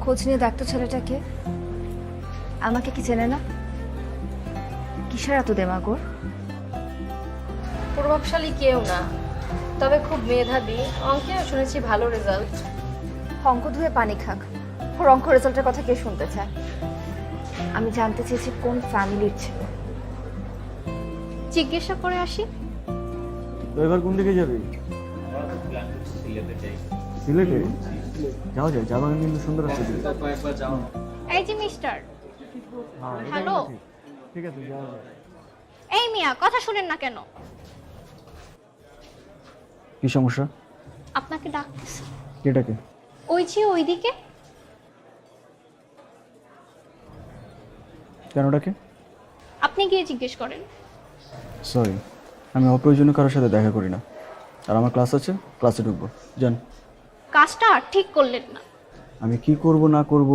খোঁজ নিয়ে দেখতো ছেলেটাকে। আমাকে কি চেনে না? কিসের এত দেমাগোর? প্রভাবশালী কেউ না, তবে খুব মেধাবী। অঙ্কেও শুনেছি ভালো রেজাল্ট। অঙ্ক ধুয়ে পানি খাক, ওর অঙ্ক রেজাল্টের কথা কে শুনতে চায়? আমি জানতে চেয়েছি কোন ফ্যামিলির ছেলে। জিজ্ঞাসা করে আসি। তো এবার কোন দিকে যাবি? সিলেটে যাওয়া যায়, চা বাগান কিন্তু সুন্দর আছে। এই যে মিস্টার, হ্যাঁ, এটা হ্যালো। কিন্তু ঠিক আছে, যাওয়া যায়। এই মিয়া, কথা শুনেন না কেন? কি সমস্যা? আপনাকে ডাকতেছে। এটাকে ওই যে ওইদিকে। কেন ডাকে? আপনি গিয়ে জিজ্ঞেস করেন। সরি, আমি অপ্রয়োজনীয় কারোর সাথে দেখা করি না। আর আমার ক্লাস আছে, ক্লাসে ঢুকবো। যান। কাজটা ঠিক করলেন না। আমি কি করব না করব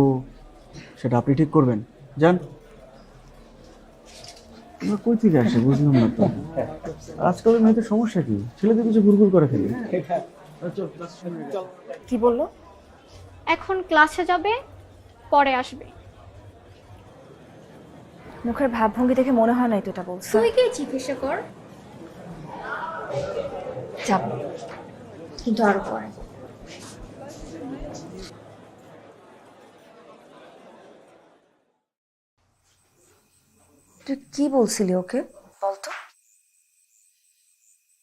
সেটা আপনি ঠিক করবেন। যান। তোমরা কই থেকে আসে বুঝলাম না তো। আজকালের মেয়েদের সমস্যা কি? ছেলেদের কিছু ঘুরঘুর করে ফেলে। কি বললো? এখন ক্লাসে যাবে, পরে আসবে। মুখের ভাবভঙ্গি দেখে মনে হয় না তো এটা বলছে। তুই গিয়ে জিজ্ঞাসা কর। যাব, কিন্তু আরো পরে। তুই কি বলছিলি ওকে?